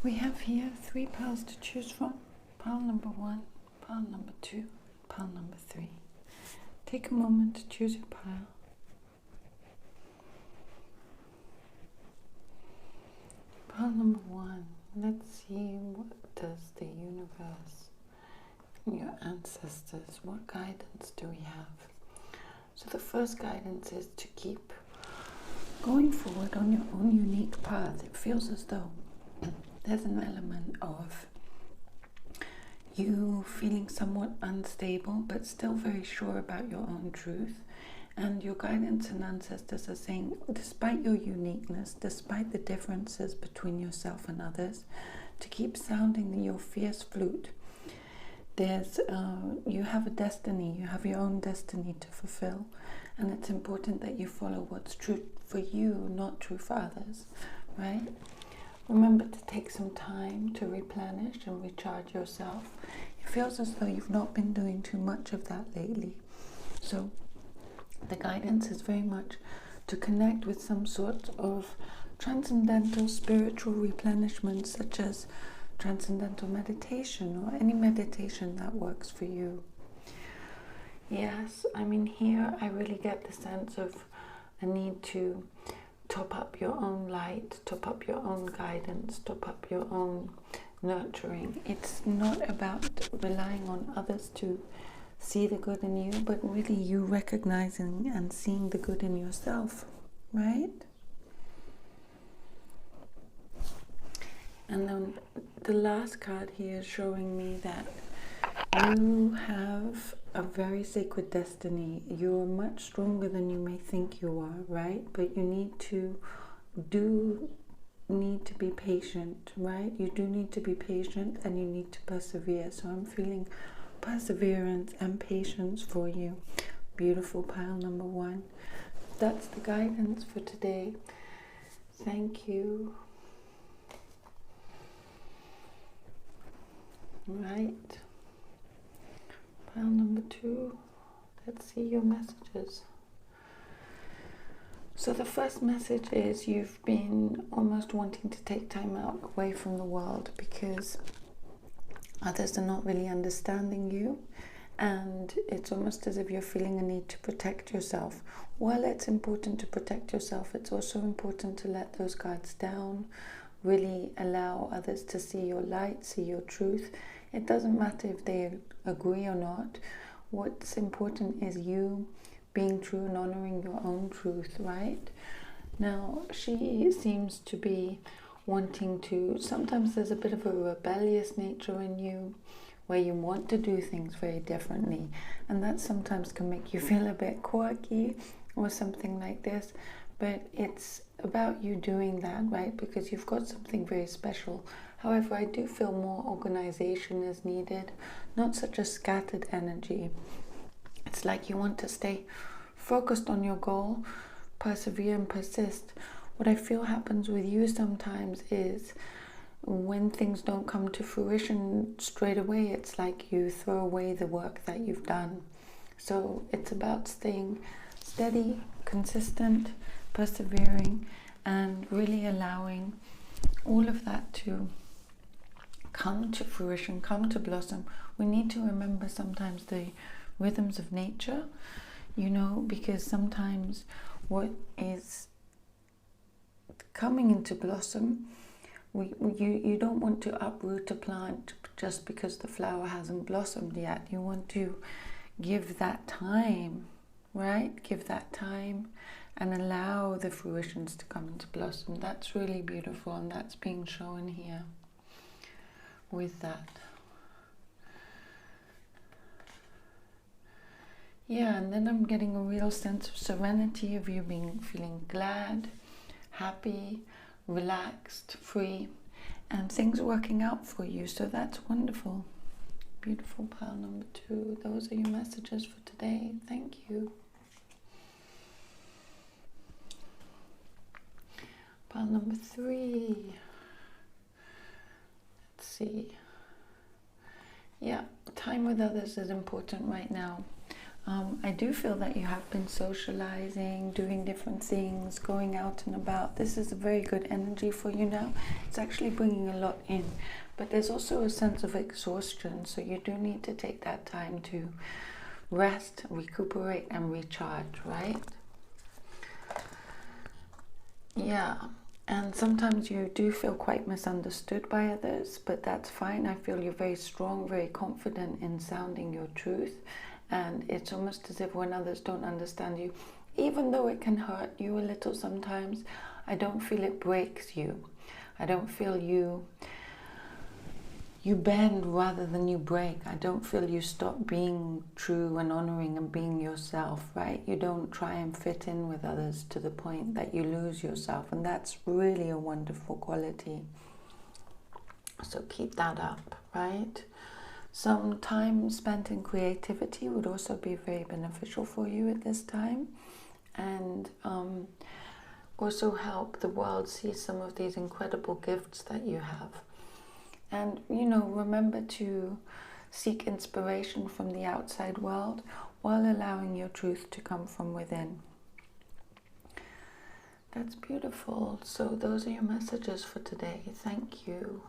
We have here 3 piles to choose from. Pile number 1, pile number 2, pile number 3. Take a moment to choose your pile. Pile number 1. Let's see, what does the universe, your ancestors, what guidance do we have? So the first guidance is to keep going forward on your own unique path. It feels as though there's an element of you feeling somewhat unstable, but still very sure about your own truth. And your guidance and ancestors are saying, despite your uniqueness, despite the differences between yourself and others, to keep sounding your fierce flute. You have a destiny, you have your own destiny to fulfill, and it's important that you follow what's true for you, not true for others, right? Remember to take some time to replenish and recharge yourself. It feels as though you've not been doing too much of that lately. So the guidance is very much to connect with some sort of transcendental spiritual replenishment, such as transcendental meditation or any meditation that works for you. Yes, I mean, here I really get the sense of a need to top up your own light, top up your own guidance, top up your own nurturing. It's not about relying on others to see the good in you, but really you recognizing and seeing the good in yourself, right? And then the last card here is showing me that you have a very sacred destiny. You're much stronger than you may think you are, right? But you need to be patient, right? You do need to be patient and you need to persevere. So I'm feeling perseverance and patience for you. Beautiful pile number 1. That's the guidance for today. Thank you. Right. Pile number 2. Let's see your messages. So the first message is you've been almost wanting to take time out away from the world because others are not really understanding you, and it's almost as if you're feeling a need to protect yourself. While it's important to protect yourself, it's also important to let those guards down, really allow others to see your light, see your truth. It doesn't matter if they agree or not. What's important is you being true and honoring your own truth, right? Now, she seems to be wanting to, sometimes there's a bit of a rebellious nature in you where you want to do things very differently, and that sometimes can make you feel a bit quirky or something like this, but it's about you doing that, right? Because you've got something very special. However, I do feel more organization is needed, not such a scattered energy. It's like you want to stay focused on your goal, persevere and persist. What I feel happens with you sometimes is when things don't come to fruition straight away, it's like you throw away the work that you've done. So it's about staying steady, consistent, persevering, and really allowing all of that to come to fruition, come to blossom. We need to remember sometimes the rhythms of nature, because sometimes what is coming into blossom, you don't want to uproot a plant just because the flower hasn't blossomed yet. You want to give that time, right? Give that time and allow the fruitions to come into blossom. That's really beautiful, and that's being shown here with that. Yeah, and then I'm getting a real sense of serenity, of you feeling glad, happy, relaxed, free, and things working out for you. So that's wonderful. Beautiful pile number 2. Those are your messages for today. Thank you. Pile number 3. Let's see. Yeah, time with others is important right now. I do feel that you have been socializing, doing different things, going out and about. This is a very good energy for you now. It's actually bringing a lot in, but there's also a sense of exhaustion, so you do need to take that time to rest, recuperate, and recharge, right? Yeah. And sometimes you do feel quite misunderstood by others, but that's fine. I feel you're very strong, very confident in sounding your truth. And it's almost as if when others don't understand you, even though it can hurt you a little sometimes, I don't feel it breaks you. I don't feel you bend rather than you break. I don't feel you stop being true and honoring and being yourself, right? You don't try and fit in with others to the point that you lose yourself, and that's really a wonderful quality. So keep that up, right? Some time spent in creativity would also be very beneficial for you at this time, and also help the world see some of these incredible gifts that you have. And, remember to seek inspiration from the outside world while allowing your truth to come from within. That's beautiful. So those are your messages for today. Thank you.